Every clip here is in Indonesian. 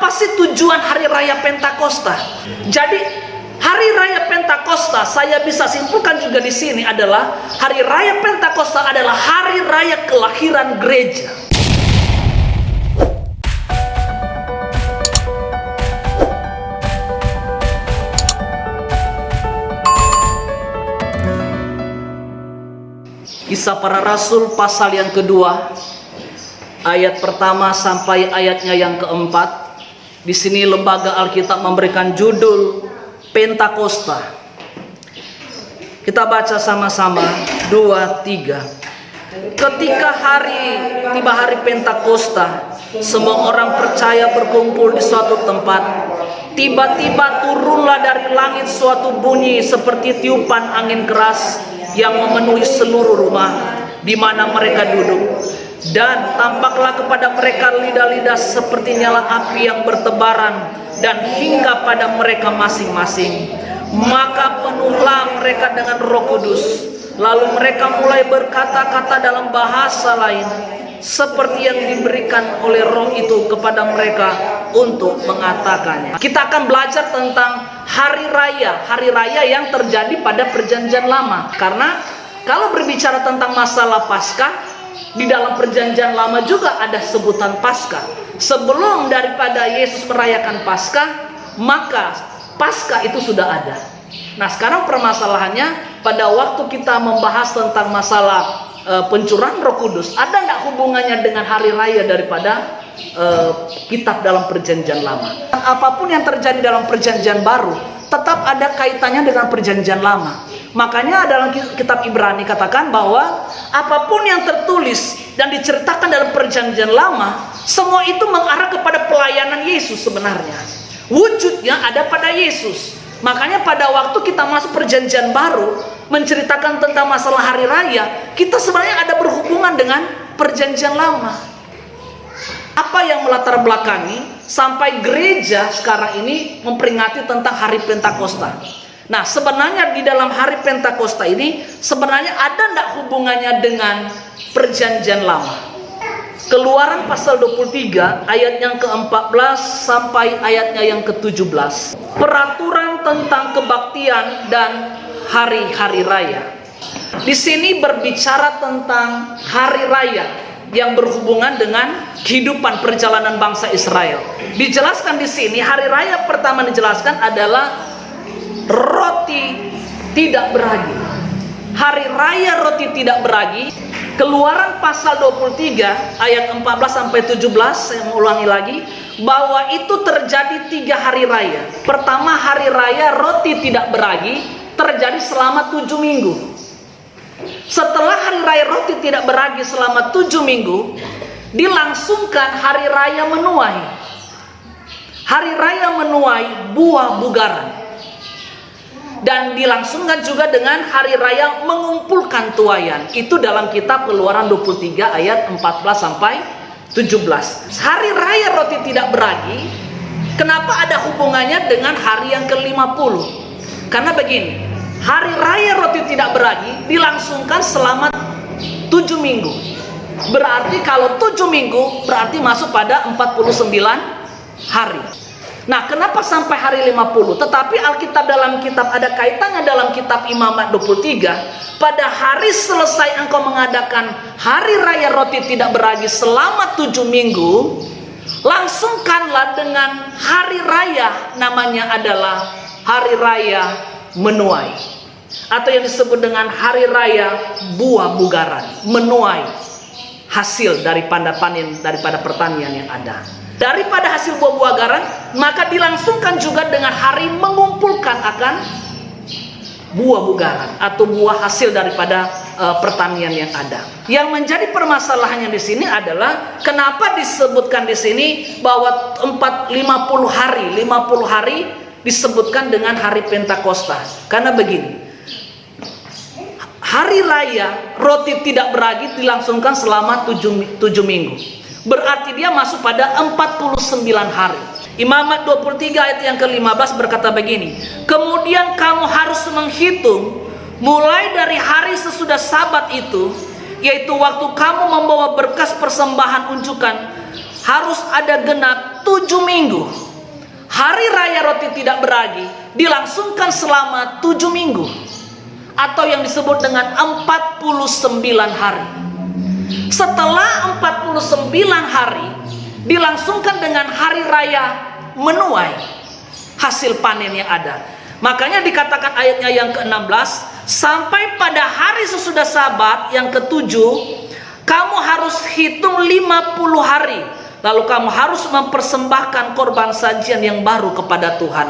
Apa sih tujuan hari raya Pentakosta? Jadi hari raya Pentakosta saya bisa simpulkan juga di sini adalah hari raya Pentakosta adalah hari raya kelahiran gereja. Kisah Para Rasul pasal yang kedua, ayat pertama sampai ayatnya yang keempat. Di sini lembaga Alkitab memberikan judul Pentakosta. Kita baca sama-sama 2, 3. Ketika tiba hari Pentakosta, semua orang percaya berkumpul di suatu tempat. Tiba-tiba turunlah dari langit suatu bunyi seperti tiupan angin keras yang memenuhi seluruh rumah di mana mereka duduk. Dan tampaklah kepada mereka lidah-lidah seperti nyala api yang bertebaran dan hingga pada mereka masing-masing. Maka penuhlah mereka dengan Roh Kudus. Lalu mereka mulai berkata-kata dalam bahasa lain seperti yang diberikan oleh Roh itu kepada mereka untuk mengatakannya. Kita akan belajar tentang hari raya yang terjadi pada Perjanjian Lama. Karena kalau berbicara tentang masalah Paskah, di dalam Perjanjian Lama juga ada sebutan Paskah. Sebelum daripada Yesus merayakan Paskah, maka Paskah itu sudah ada. Nah, sekarang permasalahannya pada waktu kita membahas tentang masalah pencurahan Roh Kudus, ada nggak hubungannya dengan hari raya daripada kitab dalam Perjanjian Lama? Apapun yang terjadi dalam Perjanjian Baru tetap ada kaitannya dengan Perjanjian Lama. Makanya dalam kitab Ibrani katakan bahwa apapun yang tertulis dan diceritakan dalam Perjanjian Lama, semua itu mengarah kepada pelayanan Yesus sebenarnya. Wujudnya ada pada Yesus. Makanya pada waktu kita masuk Perjanjian Baru menceritakan tentang masalah hari raya, kita sebenarnya ada berhubungan dengan Perjanjian Lama. Apa yang melatar belakangi sampai gereja sekarang ini memperingati tentang hari Pentakosta? Nah, sebenarnya di dalam hari Pentakosta ini sebenarnya ada enggak hubungannya dengan Perjanjian Lama? Keluaran pasal 23 ayat yang ke-14 sampai ayatnya yang ke-17. Peraturan tentang kebaktian dan hari-hari raya. Di sini berbicara tentang hari raya yang berhubungan dengan kehidupan perjalanan bangsa Israel. Dijelaskan di sini hari raya pertama dijelaskan adalah roti tidak beragi. Hari raya roti tidak beragi. Keluaran pasal 23 ayat 14 sampai 17, saya mengulangi lagi, bahwa itu terjadi 3 hari raya. Pertama, hari raya roti tidak beragi terjadi selama 7 minggu. Setelah hari raya roti tidak beragi selama 7 minggu, dilangsungkan hari raya menuai. Hari raya menuai buah bugaran. Dan dilangsungkan juga dengan hari raya mengumpulkan tuaian. Itu dalam kitab Keluaran 23 ayat 14 sampai 17. Hari raya roti tidak beragi, kenapa ada hubungannya dengan hari yang ke-50? Karena begini, hari raya roti tidak beragi dilangsungkan selama 7 minggu. Berarti kalau 7 minggu berarti masuk pada 49 hari. Nah, kenapa sampai hari 50? Tetapi Alkitab dalam kitab ada kaitannya dalam kitab Imamat 23. Pada hari selesai engkau mengadakan hari raya roti tidak beragi selama 7 minggu, langsungkanlah dengan hari raya, namanya adalah hari raya menuai. Atau yang disebut dengan hari raya buah bugaran, menuai hasil daripada panen, daripada pertanian yang ada. Daripada hasil buah-buah garan, maka dilangsungkan juga dengan hari mengumpulkan akan buah bugaran atau buah hasil daripada pertanian yang ada. Yang menjadi permasalahannya di sini adalah kenapa disebutkan di sini bahwa 50 hari disebutkan dengan hari Pentakosta. Karena begini, hari raya roti tidak beragi dilangsungkan selama 7 minggu. Berarti dia masuk pada 49 hari. Imamat 23 ayat yang ke-15 berkata begini, kemudian kamu harus menghitung mulai dari hari sesudah Sabat itu, yaitu waktu kamu membawa berkas persembahan unjukan harus ada genap 7 minggu. Hari raya roti tidak beragi dilangsungkan selama 7 minggu, atau yang disebut dengan 49 hari. Setelah 49 hari dilangsungkan dengan hari raya menuai hasil panen yang ada. Makanya dikatakan ayatnya yang ke-16, sampai pada hari sesudah Sabat yang ke-7, kamu harus hitung 50 hari. Lalu kamu harus mempersembahkan korban sajian yang baru kepada Tuhan.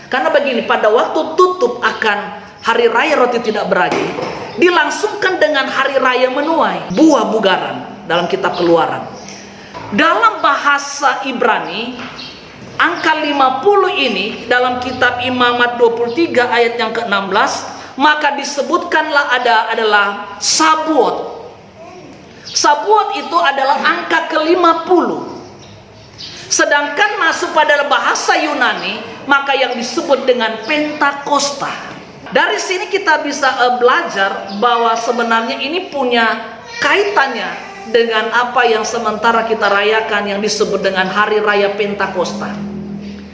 Karena begini, pada waktu tutup akan hari raya roti tidak beragi, dilangsungkan dengan hari raya menuai buah bugaran dalam kitab Keluaran. Dalam bahasa Ibrani, angka 50 ini dalam kitab Imamat 23 ayat yang ke-16, maka disebutkanlah adalah Sabuot. Sabuot itu adalah angka ke-50. Sedangkan masuk pada bahasa Yunani, maka yang disebut dengan Pentakosta. Dari sini kita bisa belajar bahwa sebenarnya ini punya kaitannya dengan apa yang sementara kita rayakan yang disebut dengan Hari Raya Pentakosta.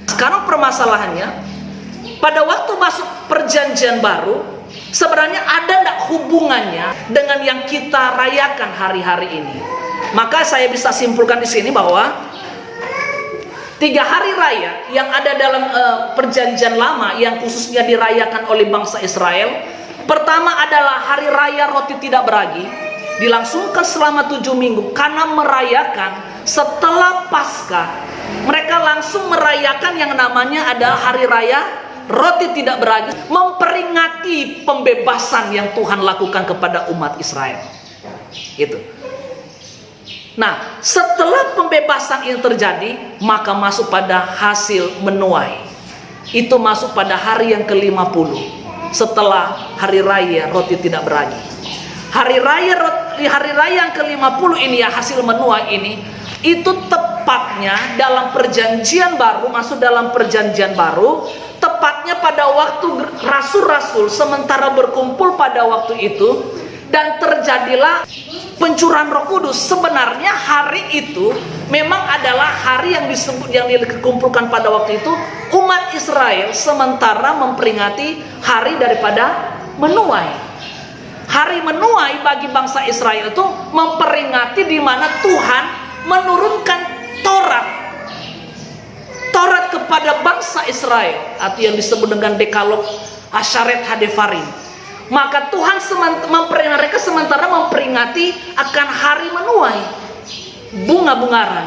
Sekarang permasalahannya, pada waktu masuk perjanjian baru, sebenarnya ada tidak hubungannya dengan yang kita rayakan hari-hari ini? Maka saya bisa simpulkan di sini bahwa 3 hari raya yang ada dalam perjanjian lama yang khususnya dirayakan oleh bangsa Israel. Pertama adalah hari raya roti tidak beragi, dilangsungkan selama 7 minggu karena merayakan setelah Paskah. Mereka langsung merayakan yang namanya adalah hari raya roti tidak beragi, memperingati pembebasan yang Tuhan lakukan kepada umat Israel. Gitu. Nah, setelah pembebasan ini terjadi, maka masuk pada hasil menuai. Itu masuk pada hari yang ke-50 setelah hari raya roti tidak beragi. Hari raya yang ke-50 ini ya, hasil menuai ini, itu tepatnya dalam perjanjian baru, masuk dalam perjanjian baru, tepatnya pada waktu rasul-rasul sementara berkumpul pada waktu itu, dan terjadilah pencurahan Roh Kudus. Sebenarnya hari itu memang adalah hari yang disebut, yang dikumpulkan pada waktu itu umat Israel sementara memperingati hari daripada menuai. Hari menuai bagi bangsa Israel itu memperingati di mana Tuhan menurunkan Taurat kepada bangsa Israel, atau yang disebut dengan Dekalog Asyaret Hadefarim. Maka Tuhan mereka sementara memperingati akan hari menuai bunga-bungaran.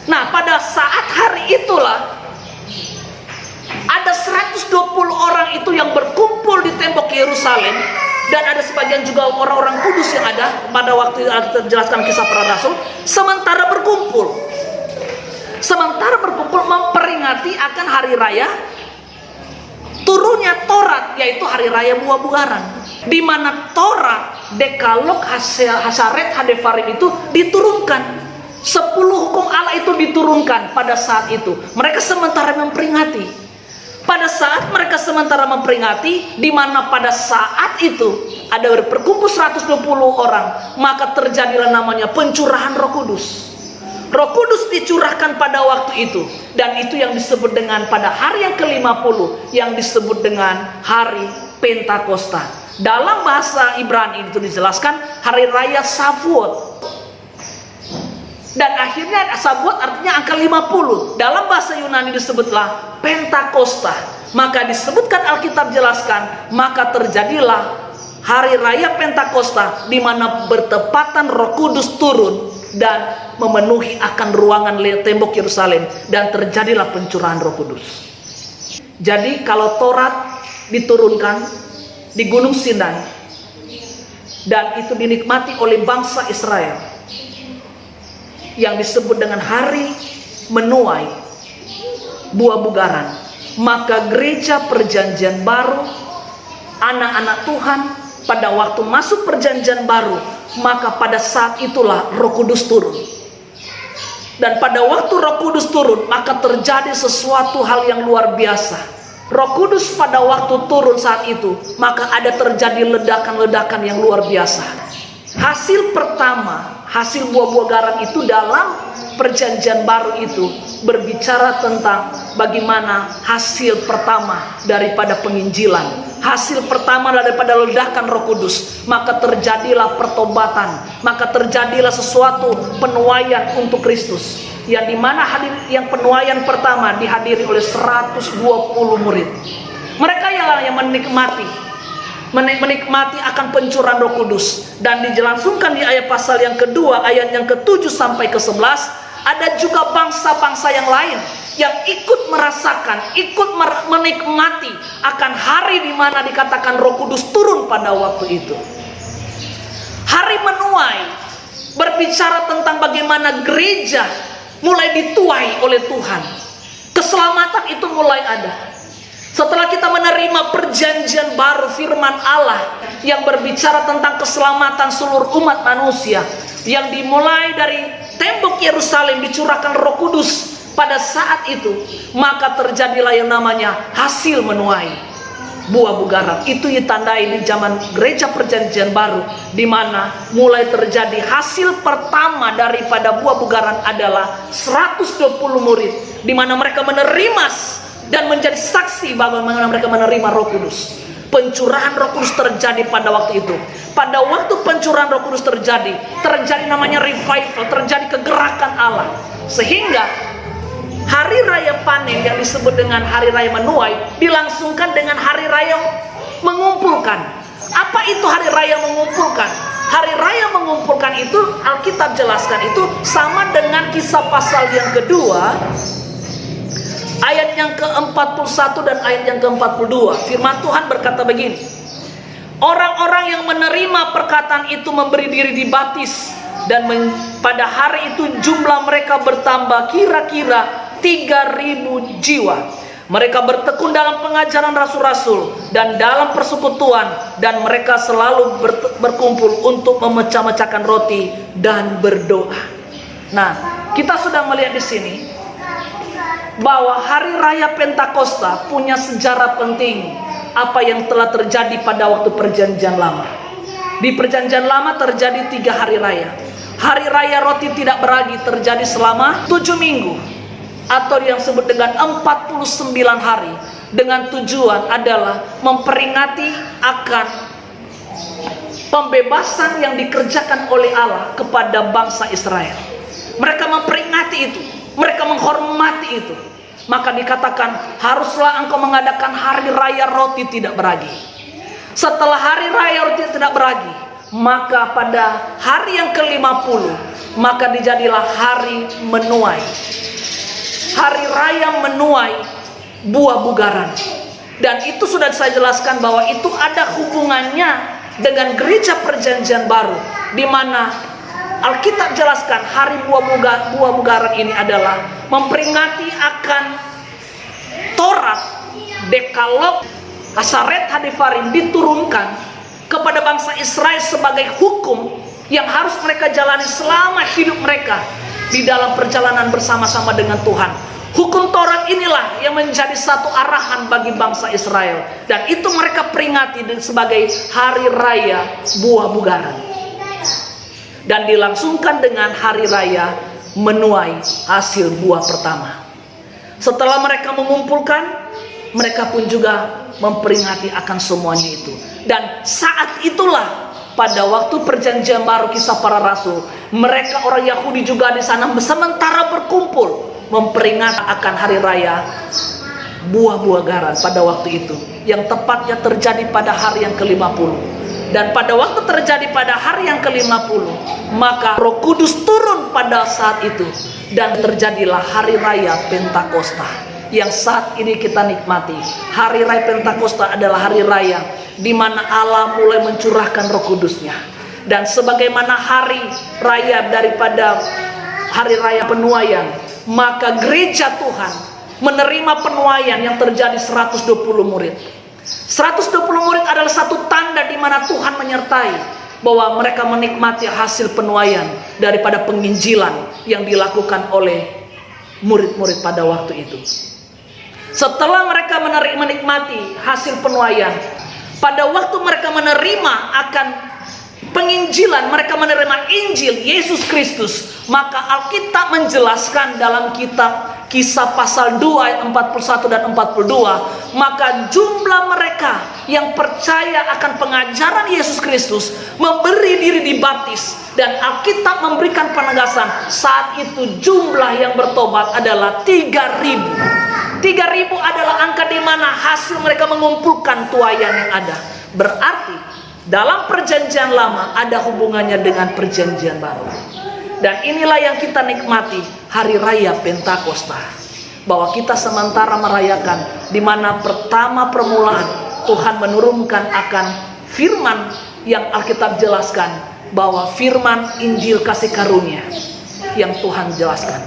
Nah, pada saat hari itulah ada 120 orang itu yang berkumpul di tembok Yerusalem, dan ada sebagian juga orang-orang kudus yang ada pada waktu terjelaskan kisah para rasul, sementara berkumpul memperingati akan hari raya turunnya Taurat, yaitu hari raya buah bugaran, di mana Taurat Dekalog Hasaret Hadefarim itu diturunkan. 10 hukum Allah itu diturunkan pada saat itu. Mereka sementara memperingati. Pada saat mereka sementara memperingati, di mana pada saat itu ada berkumpul 120 orang, maka terjadilah namanya pencurahan Roh Kudus. Roh Kudus dicurahkan pada waktu itu, dan itu yang disebut dengan pada hari yang ke-50 yang disebut dengan hari Pentakosta. Dalam bahasa Ibrani itu dijelaskan hari raya Sabuot. Dan akhirnya Sabuot artinya angka 50. Dalam bahasa Yunani disebutlah Pentakosta. Maka disebutkan Alkitab jelaskan, maka terjadilah hari raya Pentakosta di mana bertepatan Roh Kudus turun dan memenuhi akan ruangan tembok Yerusalem, dan terjadilah pencurahan Roh Kudus. Jadi kalau Taurat diturunkan di Gunung Sinai dan itu dinikmati oleh bangsa Israel yang disebut dengan hari menuai buah bugaran, maka gereja perjanjian baru, anak-anak Tuhan pada waktu masuk perjanjian baru, maka pada saat itulah Roh Kudus turun. Dan pada waktu Roh Kudus turun, maka terjadi sesuatu hal yang luar biasa. Roh Kudus pada waktu turun saat itu, maka ada terjadi ledakan-ledakan yang luar biasa. Hasil pertama, hasil buah-buah garam itu dalam perjanjian baru itu berbicara tentang bagaimana hasil pertama daripada penginjilan, hasil pertama daripada ledakan Roh Kudus, maka terjadilah pertobatan, maka terjadilah sesuatu penuaian untuk Kristus, yang dimana yang penuaian pertama dihadiri oleh 120 murid. Mereka yang menikmati akan pencurahan Roh Kudus, dan dijelansungkan di ayat pasal yang kedua, ayat yang ke-7 sampai ke-11. Ada juga bangsa-bangsa yang lain yang ikut merasakan, ikut menikmati akan hari di mana dikatakan Roh Kudus turun pada waktu itu. Hari menuai berbicara tentang bagaimana gereja mulai dituai oleh Tuhan. Keselamatan itu mulai ada. Setelah kita menerima perjanjian baru firman Allah yang berbicara tentang keselamatan seluruh umat manusia, yang dimulai dari tembok Yerusalem dicurahkan Roh Kudus pada saat itu, maka terjadilah yang namanya hasil menuai buah bugaran. Itu ditandai di zaman gereja perjanjian baru, di mana mulai terjadi hasil pertama daripada buah bugaran adalah 120 murid, di mana mereka menerima dan menjadi saksi bagaimana mereka menerima Roh Kudus. Pencurahan Roh Kudus terjadi pada waktu itu. Pada waktu pencurahan Roh Kudus terjadi namanya revival, terjadi kegerakan Allah. Sehingga hari raya panen yang disebut dengan hari raya menuai dilangsungkan dengan hari raya mengumpulkan. Apa itu hari raya mengumpulkan? Hari raya mengumpulkan itu Alkitab jelaskan itu sama dengan Kisah pasal yang kedua, ayat yang ke-41 dan ayat yang ke-42. Firman Tuhan berkata begini: orang-orang yang menerima perkataan itu memberi diri dibaptis, dan pada hari itu jumlah mereka bertambah kira-kira 3.000 jiwa. Mereka bertekun dalam pengajaran rasul-rasul dan dalam persekutuan, dan mereka selalu berkumpul untuk memecah-mecahkan roti dan berdoa. Nah, kita sudah melihat di sini bahwa hari raya Pentakosta punya sejarah penting apa yang telah terjadi pada waktu perjanjian lama. Di perjanjian lama terjadi 3 hari raya. Hari raya roti tidak beragi terjadi selama 7 minggu, atau yang disebut dengan 49 hari, dengan tujuan adalah memperingati akan pembebasan yang dikerjakan oleh Allah kepada bangsa Israel. Mereka memperingati itu, mereka menghormati itu. Maka dikatakan haruslah engkau mengadakan hari raya roti tidak beragi. Setelah hari raya roti tidak beragi, maka pada hari yang ke-50 maka dijadilah hari menuai, hari raya menuai buah bugaran. Dan itu sudah saya jelaskan bahwa itu ada hubungannya dengan gereja perjanjian baru, di mana Alkitab jelaskan hari buah bugaran ini adalah memperingati akan Taurat, Dekalog, Asaret Hadifarim diturunkan kepada bangsa Israel sebagai hukum yang harus mereka jalani selama hidup mereka di dalam perjalanan bersama-sama dengan Tuhan. Hukum Taurat inilah yang menjadi satu arahan bagi bangsa Israel, dan itu mereka peringati sebagai hari raya buah bugaran, dan dilangsungkan dengan hari raya menuai hasil buah pertama. Setelah mereka mengumpulkan, mereka pun juga memperingati akan semuanya itu. Dan saat itulah pada waktu perjanjian baru Kisah Para Rasul, mereka orang Yahudi juga di sana sementara berkumpul memperingati akan hari raya buah bugaran pada waktu itu, yang tepatnya terjadi pada hari yang ke-50. Dan pada waktu terjadi pada hari yang ke-50, maka Roh Kudus turun pada saat itu, dan terjadilah hari raya Pentakosta yang saat ini kita nikmati. Hari raya Pentakosta adalah hari raya di mana Allah mulai mencurahkan Roh Kudusnya. Dan sebagaimana hari raya daripada hari raya penuaian, maka gereja Tuhan menerima penuaian yang terjadi 120 murid. 120 murid adalah satu tanda di mana Tuhan menyertai bahwa mereka menikmati hasil penuaian daripada penginjilan yang dilakukan oleh murid-murid pada waktu itu. Setelah mereka menikmati hasil penuaian, pada waktu mereka menerima akan penginjilan, mereka menerima Injil Yesus Kristus, maka Alkitab menjelaskan dalam kitab Kisah pasal 2 ayat 41 dan 42, maka jumlah mereka yang percaya akan pengajaran Yesus Kristus memberi diri dibaptis, dan Alkitab memberikan penegasan saat itu jumlah yang bertobat adalah 3.000. 3.000 adalah angka di mana hasil mereka mengumpulkan tuayan yang ada. Berarti dalam perjanjian lama ada hubungannya dengan perjanjian baru. Dan inilah yang kita nikmati hari raya Pentakosta, bahwa kita sementara merayakan di mana pertama permulaan Tuhan menurunkan akan firman yang Alkitab jelaskan, bahwa firman Injil kasih karunia yang Tuhan jelaskan.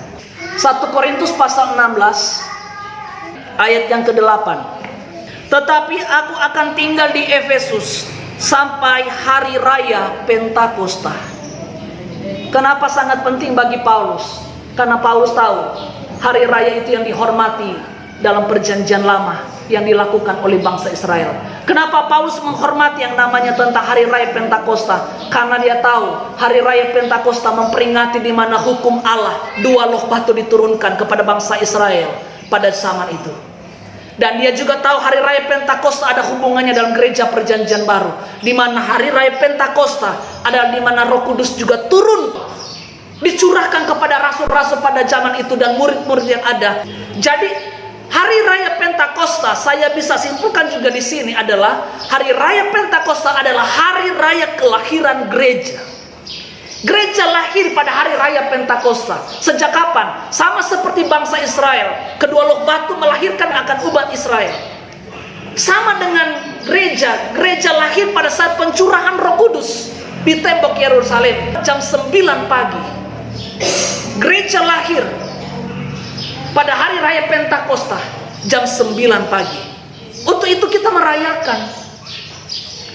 1 Korintus pasal 16 ayat yang ke-8. Tetapi aku akan tinggal di Efesus sampai hari raya Pentakosta. Kenapa sangat penting bagi Paulus? Karena Paulus tahu hari raya itu yang dihormati dalam perjanjian lama yang dilakukan oleh bangsa Israel. Kenapa Paulus menghormati yang namanya tentang hari raya Pentakosta? Karena dia tahu hari raya Pentakosta memperingati di mana hukum Allah, 2 loh batu diturunkan kepada bangsa Israel pada zaman itu. Dan dia juga tahu hari raya Pentakosta ada hubungannya dalam gereja perjanjian baru, di mana hari raya Pentakosta adalah di mana Roh Kudus juga turun, dicurahkan kepada rasul-rasul pada zaman itu dan murid-murid yang ada. Jadi hari raya Pentakosta, saya bisa simpulkan juga di sini adalah hari raya Pentakosta adalah hari raya kelahiran gereja. Gereja lahir pada hari raya Pentakosta. Sejak kapan? Sama seperti bangsa Israel, kedua loh batu melahirkan akan umat Israel. Sama dengan gereja, gereja lahir pada saat pencurahan Roh Kudus di tembok Yerusalem jam 9 pagi. Gereja lahir pada hari raya Pentakosta jam 9 pagi. Untuk itu kita merayakan,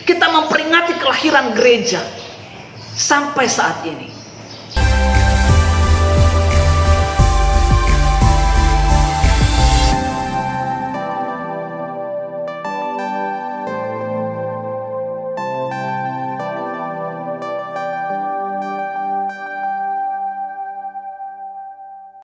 kita memperingati kelahiran gereja sampai saat ini.